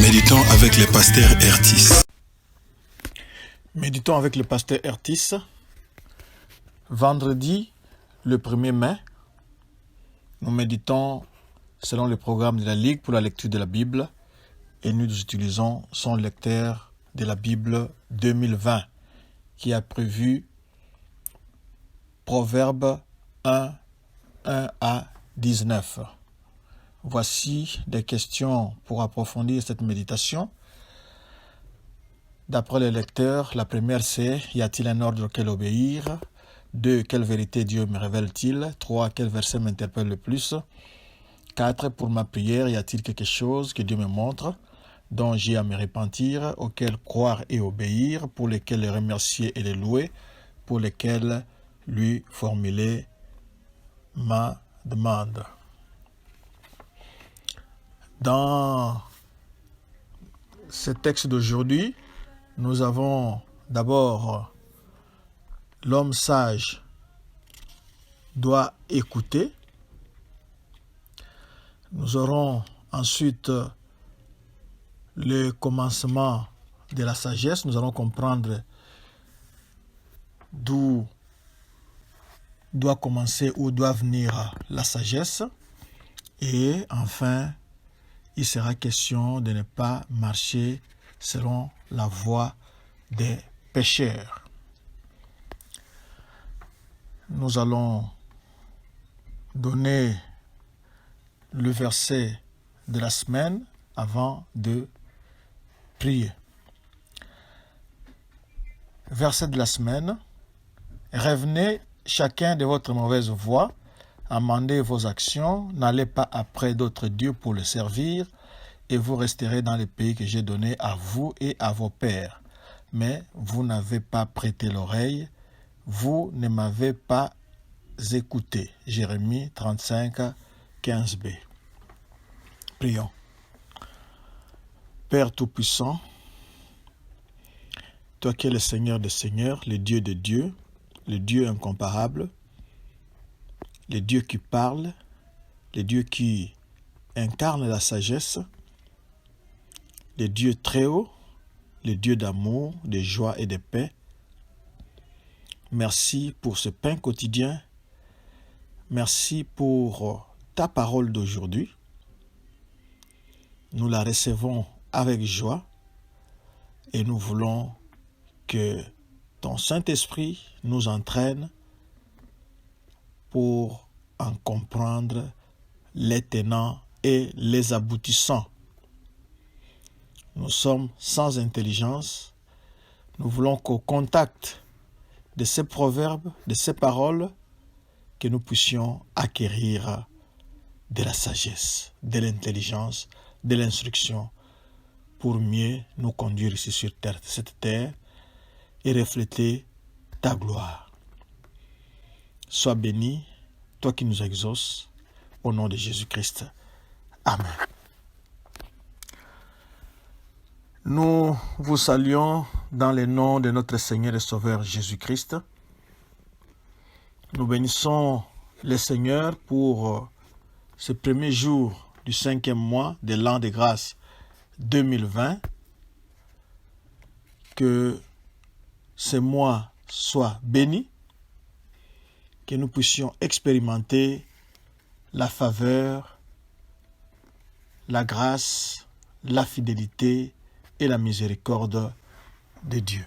Méditons avec le pasteur Ertis. Méditons avec le pasteur Ertis. Vendredi, le 1er mai, nous méditons selon le programme de la Ligue pour la lecture de la Bible et nous utilisons son lecteur de la Bible 2020 qui a prévu Proverbe 1 à 19. Voici des questions pour approfondir cette méditation. D'après le lecteur, la première c'est: y a-t-il un ordre auquel obéir? 2. Quelle vérité Dieu me révèle-t-il? 3. Quel verset m'interpelle le plus? 4. Pour ma prière, y a-t-il quelque chose que Dieu me montre, dont j'ai à me repentir, auquel croire et obéir, pour lesquels le remercier et le louer, pour lesquels lui formuler ma demande? Dans ce texte d'aujourd'hui, nous avons d'abord l'homme sage doit écouter. Nous aurons ensuite le commencement de la sagesse. Nous allons comprendre d'où doit commencer, où doit venir la sagesse. Et enfin, il sera question de ne pas marcher selon la voie des pécheurs. Nous allons donner le verset de la semaine avant de prier. Verset de la semaine: revenez chacun de votre mauvaise voie, amendez vos actions, n'allez pas après d'autres dieux pour le servir, et vous resterez dans le pays que j'ai donné à vous et à vos pères. Mais vous n'avez pas prêté l'oreille, vous ne m'avez pas écouté. Jérémie 35, 15b. Prions. Père Tout-Puissant, toi qui es le Seigneur des Seigneurs, le Dieu des dieux, le Dieu incomparable, le Dieu qui parle, le Dieu qui incarne la sagesse, le Dieu très haut, le Dieu d'amour, de joie et de paix. Merci pour ce pain quotidien. Merci pour ta parole d'aujourd'hui. Nous la recevons avec joie et nous voulons que ton Saint-Esprit nous entraîne pour en comprendre les tenants et les aboutissants. Nous sommes sans intelligence. Nous voulons qu'au contact de ces proverbes, de ces paroles, que nous puissions acquérir de la sagesse, de l'intelligence, de l'instruction, pour mieux nous conduire ici sur cette terre et refléter ta gloire. Sois béni, toi qui nous exauces, au nom de Jésus-Christ. Amen. Nous vous saluons dans le nom de notre Seigneur et Sauveur Jésus-Christ. Nous bénissons le Seigneur pour ce premier jour du 5e mois de l'an de grâce 2020. Que ce mois soit béni, que nous puissions expérimenter la faveur, la grâce, la fidélité et la miséricorde de Dieu.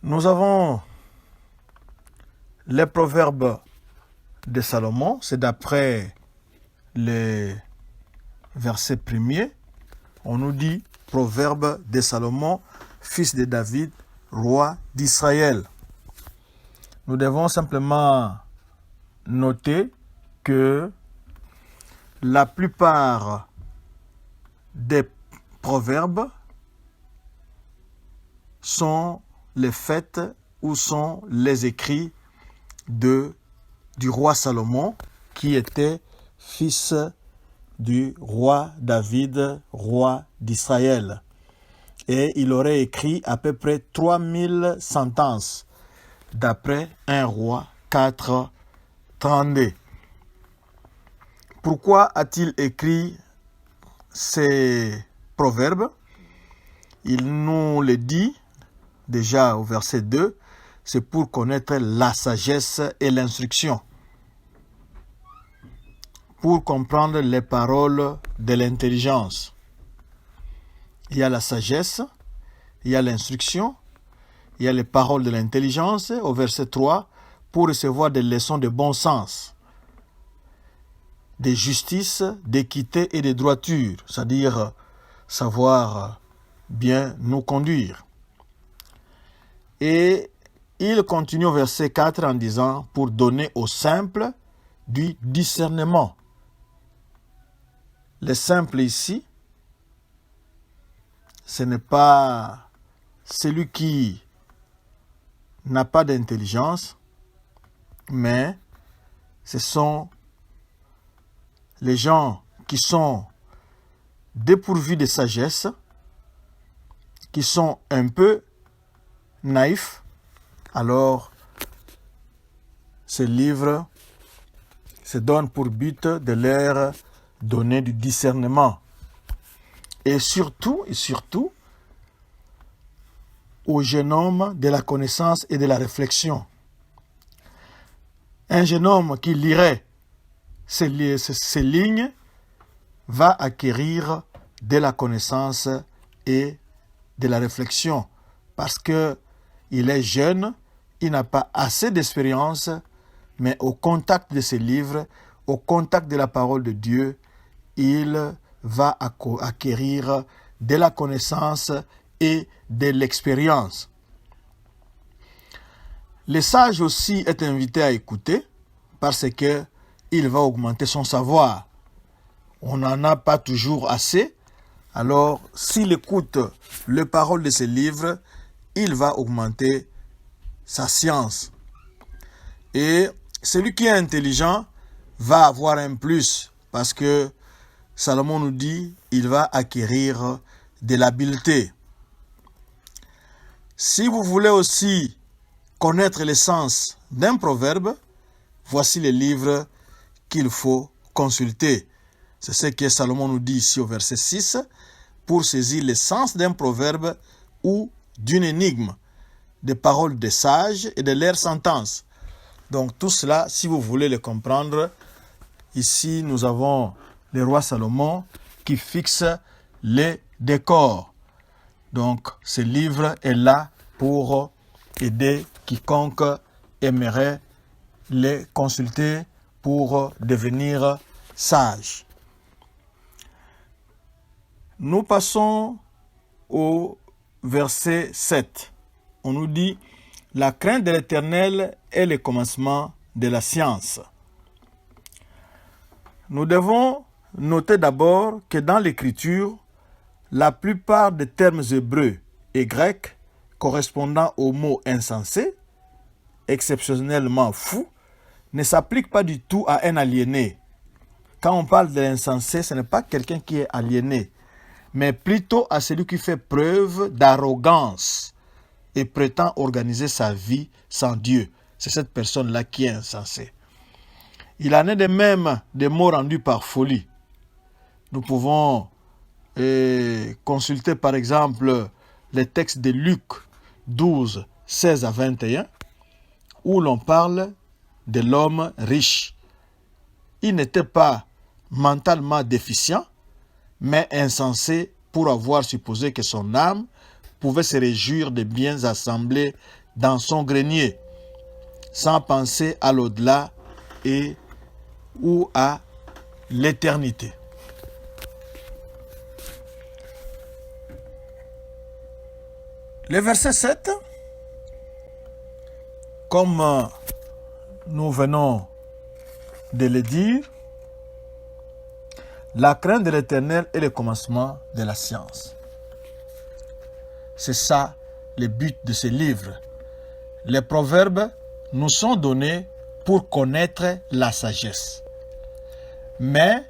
Nous avons les proverbes de Salomon, c'est d'après le verset 1er. On nous dit proverbe de Salomon, fils de David, roi d'Israël. Nous devons simplement noter que la plupart des proverbes sont les faits ou sont les écrits du roi Salomon, qui était fils du roi David, roi d'Israël. Et il aurait écrit à peu près 3000 sentences, d'après 1 roi 4, 32. Pourquoi a-t-il écrit ces proverbes? Il nous le dit déjà au verset 2, c'est pour connaître la sagesse et l'instruction, pour comprendre les paroles de l'intelligence. Il y a la sagesse, il y a l'instruction, il y a les paroles de l'intelligence, au verset 3, pour recevoir des leçons de bon sens, de justice, d'équité et de droiture, c'est-à-dire savoir bien nous conduire. Et il continue au verset 4 en disant, pour donner aux simples du discernement. Les simples ici, ce n'est pas celui qui n'a pas d'intelligence, mais ce sont les gens qui sont dépourvus de sagesse, qui sont un peu naïfs. Alors, ce livre se donne pour but de leur donner du discernement. Et surtout, au jeune homme de la connaissance et de la réflexion. Un jeune homme qui lirait ces lignes va acquérir de la connaissance et de la réflexion parce que il est jeune, il n'a pas assez d'expérience, mais au contact de ces livres, au contact de la parole de Dieu, il va acquérir de la connaissance et de l'expérience. Le sage aussi est invité à écouter parce que il va augmenter son savoir. On n'en a pas toujours assez. Alors, s'il écoute les paroles de ces livres, il va augmenter sa science. Et celui qui est intelligent va avoir un plus parce que Salomon nous dit il va acquérir de l'habileté. Si vous voulez aussi connaître le sens d'un proverbe, voici les livres qu'il faut consulter. C'est ce que Salomon nous dit ici au verset 6, pour saisir le sens d'un proverbe ou d'une énigme, des paroles des sages et de leurs sentences. Donc tout cela, si vous voulez le comprendre, ici nous avons le roi Salomon qui fixe les décors. Donc ce livre est là pour aider quiconque aimerait les consulter pour devenir sage. Nous passons au verset 7. On nous dit « La crainte de l'Éternel est le commencement de la science ». Nous devons noter d'abord que dans l'Écriture, la plupart des termes hébreux et grecs correspondant au mot insensé, exceptionnellement fou, ne s'appliquent pas du tout à un aliéné. Quand on parle de l'insensé, ce n'est pas quelqu'un qui est aliéné, mais plutôt à celui qui fait preuve d'arrogance et prétend organiser sa vie sans Dieu. C'est cette personne-là qui est insensée. Il en est de même des mots rendus par folie. Nous pouvons consulter par exemple les textes de Luc 12, 16 à 21, où l'on parle de l'homme riche. Il n'était pas mentalement déficient, mais insensé pour avoir supposé que son âme pouvait se réjouir des biens assemblés dans son grenier, sans penser à l'au-delà et ou à l'éternité. Le verset 7, comme nous venons de le dire, la crainte de l'Éternel est le commencement de la science. C'est ça le but de ce livre. Les proverbes nous sont donnés pour connaître la sagesse. Mais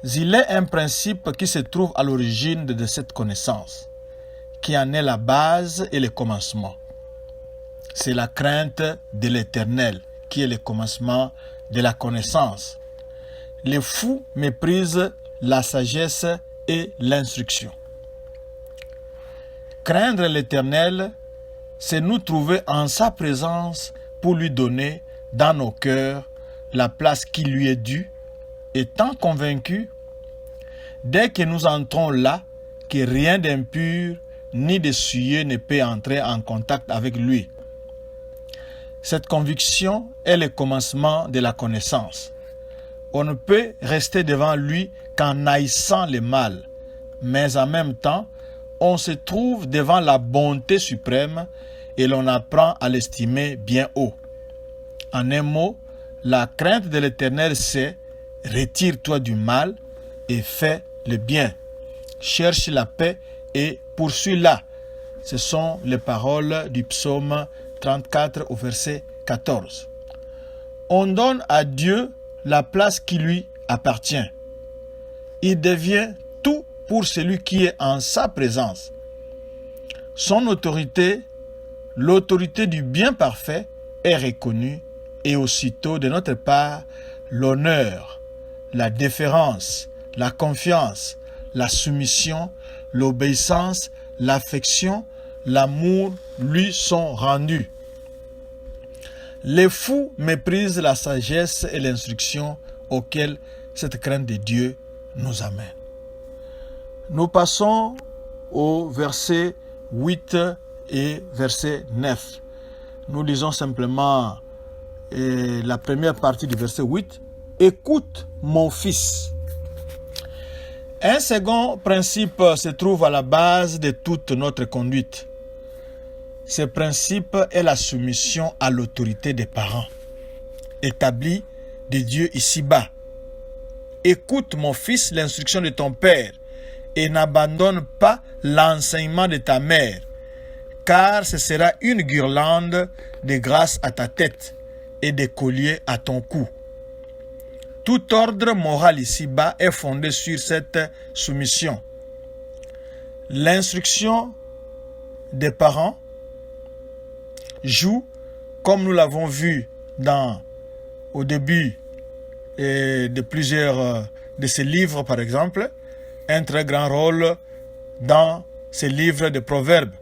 il est un principe qui se trouve à l'origine de cette connaissance, qui en est la base et le commencement. C'est la crainte de l'Éternel qui est le commencement de la connaissance. les fous méprisent la sagesse et l'instruction. Craindre l'Éternel, c'est nous trouver en sa présence pour lui donner dans nos cœurs la place qui lui est due, étant convaincus, dès que nous entrons là, que rien d'impur ni de souillé ne peut entrer en contact avec lui. Cette conviction est le commencement de la connaissance. On ne peut rester devant lui qu'en haïssant le mal, mais en même temps, on se trouve devant la bonté suprême et l'on apprend à l'estimer bien haut. En un mot, la crainte de l'Éternel, c'est « retire-toi du mal et fais le bien. Cherche la paix et poursuis-la. » Ce sont les paroles du psaume 34 au verset 14. On donne à Dieu la place qui lui appartient. Il devient tout pour celui qui est en sa présence. Son autorité, l'autorité du bien parfait, est reconnue et aussitôt de notre part, l'honneur, la déférence, la confiance, la soumission, l'obéissance, l'affection, l'amour lui sont rendus. Les fous méprisent la sagesse et l'instruction auxquelles cette crainte de Dieu nous amène. Nous passons au verset 8 et verset 9. Nous lisons simplement la première partie du verset 8. « Écoute, mon fils ». Un second principe se trouve à la base de toute notre conduite. Ce principe est la soumission à l'autorité des parents, établie de Dieu ici-bas. Écoute, mon fils, l'instruction de ton père, et n'abandonne pas l'enseignement de ta mère, car ce sera une guirlande de grâce à ta tête et des colliers à ton cou. Tout ordre moral ici-bas est fondé sur cette soumission. L'instruction des parents joue, comme nous l'avons vu au début de plusieurs de ces livres, par exemple, un très grand rôle dans ces livres de proverbes,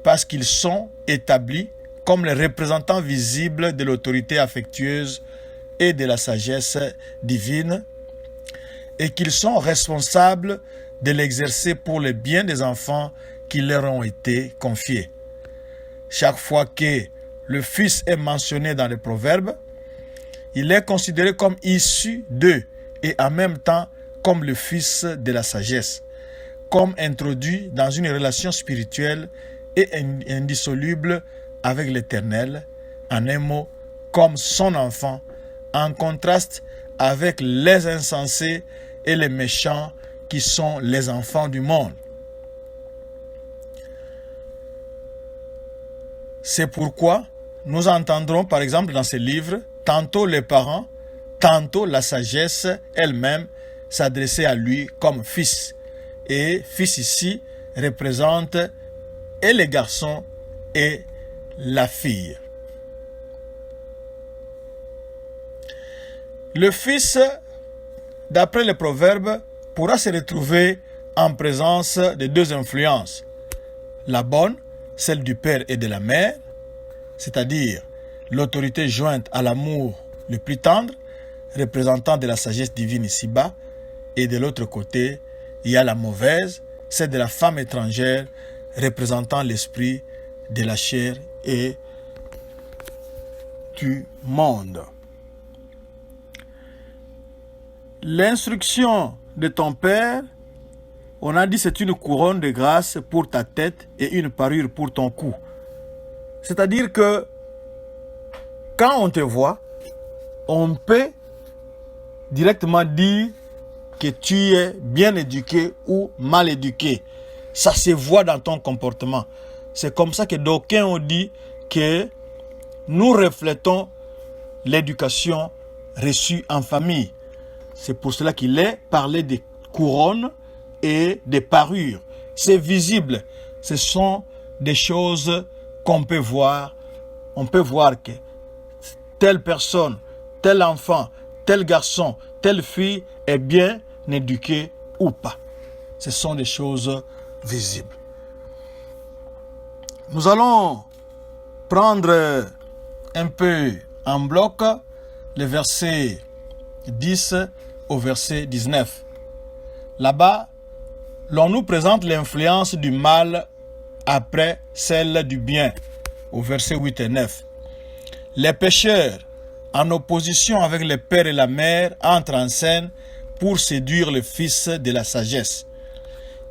parce qu'ils sont établis comme les représentants visibles de l'autorité affectueuse et de la sagesse divine, et qu'ils sont responsables de l'exercer pour le bien des enfants qui leur ont été confiés. Chaque fois que le Fils est mentionné dans les proverbes, il est considéré comme issu d'eux et en même temps comme le Fils de la sagesse, comme introduit dans une relation spirituelle et indissoluble avec l'Éternel, en un mot, comme son enfant, en contraste avec les insensés et les méchants qui sont les enfants du monde. C'est pourquoi nous entendrons par exemple dans ces livres tantôt les parents, tantôt la sagesse elle-même s'adresser à lui comme fils. Et fils ici représente et les garçons et la fille. Le fils, d'après les proverbes, pourra se retrouver en présence de deux influences. La bonne, celle du père et de la mère, c'est-à-dire l'autorité jointe à l'amour le plus tendre, représentant de la sagesse divine ici-bas, et de l'autre côté, il y a la mauvaise, celle de la femme étrangère, représentant l'esprit de la chair et du monde. L'instruction de ton père, on a dit c'est une couronne de grâce pour ta tête et une parure pour ton cou. C'est-à-dire que quand on te voit, on peut directement dire que tu es bien éduqué ou mal éduqué. Ça se voit dans ton comportement. C'est comme ça que d'aucuns ont dit que nous reflétons l'éducation reçue en famille. C'est pour cela qu'il est parlé des couronnes et des parures. C'est visible. Ce sont des choses qu'on peut voir. On peut voir que telle personne, tel enfant, tel garçon, telle fille est bien éduqué ou pas. Ce sont des choses visibles. Nous allons prendre un peu en bloc le verset 10 au verset 19. Là-bas, l'on nous présente l'influence du mal après celle du bien, au verset 8 et 9. Les pécheurs, en opposition avec le père et la mère, entrent en scène pour séduire le fils de la sagesse.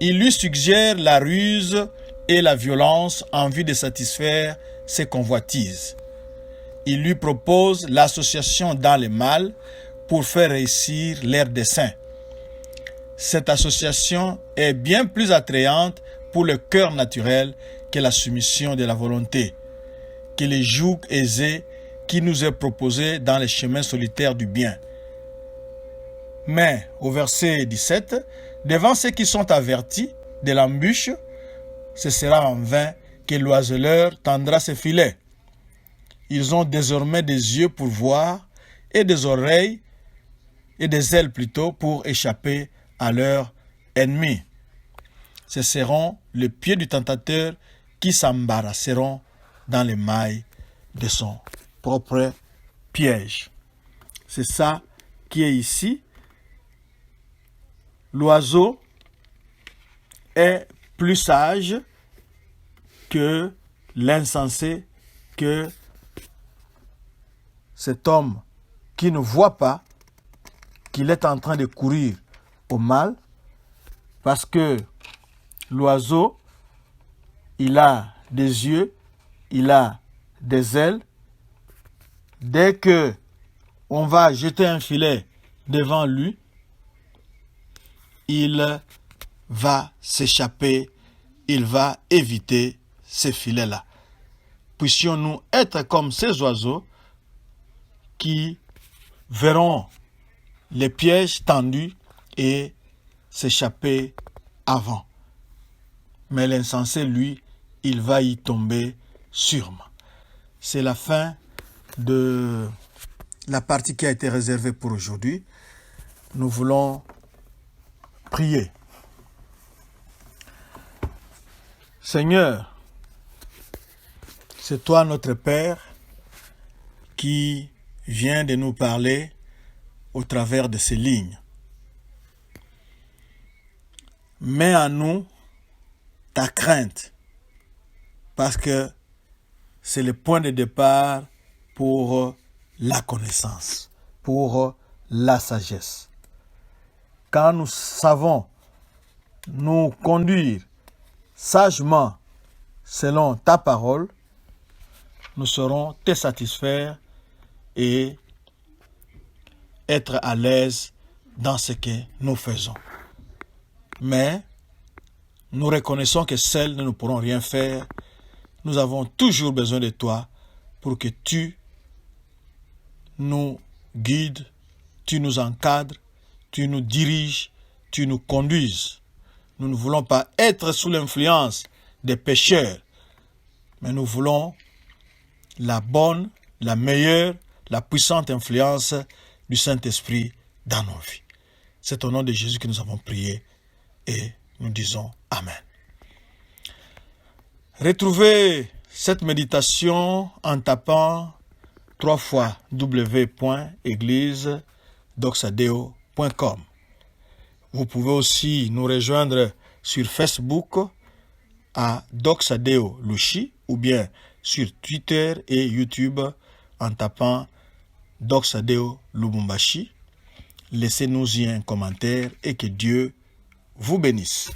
Ils lui suggèrent la ruse et la violence en vue de satisfaire ses convoitises. Ils lui proposent l'association dans le mal pour faire réussir leurs desseins. Cette association est bien plus attrayante pour le cœur naturel que la soumission de la volonté, que le joug aisé qui nous est proposé dans les chemins solitaires du bien. Mais, au verset 17, devant ceux qui sont avertis de l'embûche, ce sera en vain que l'oiseleur tendra ses filets. Ils ont désormais des yeux pour voir et des oreilles et des ailes plutôt pour échapper à leurs ennemis. Ce seront les pieds du tentateur qui s'embarrasseront dans les mailles de son propre piège. C'est ça qui est ici. L'oiseau est plus sage que l'insensé, que cet homme qui ne voit pas qu'il est en train de courir au mal, parce que l'oiseau, il a des yeux, il a des ailes. Dès que on va jeter un filet devant lui, il va s'échapper, il va éviter ces filets-là. Puissions-nous être comme ces oiseaux qui verront les pièges tendus et s'échapper avant. Mais l'insensé, lui, il va y tomber sûrement. C'est la fin de la partie qui a été réservée pour aujourd'hui. Nous voulons prier. Seigneur, c'est toi notre Père qui vient de nous parler au travers de ces lignes. Mets en nous ta crainte, parce que c'est le point de départ pour la connaissance, pour la sagesse. Quand nous savons nous conduire sagement selon ta parole, nous saurons te satisfaire et être à l'aise dans ce que nous faisons. Mais nous reconnaissons que seuls nous ne pourrons rien faire. Nous avons toujours besoin de toi pour que tu nous guides, tu nous encadres, tu nous diriges, tu nous conduises. Nous ne voulons pas être sous l'influence des pécheurs, mais nous voulons la bonne, la meilleure, la puissante influence du Saint-Esprit dans nos vies. C'est au nom de Jésus que nous avons prié et nous disons Amen. Retrouvez cette méditation en tapant 3 fois www.église.doxadeo.com. Vous pouvez aussi nous rejoindre sur Facebook à Doxadeo Lushi ou bien sur Twitter et YouTube en tapant Doxadeo Lubumbashi. Laissez-nous y un commentaire et que Dieu vous bénisse.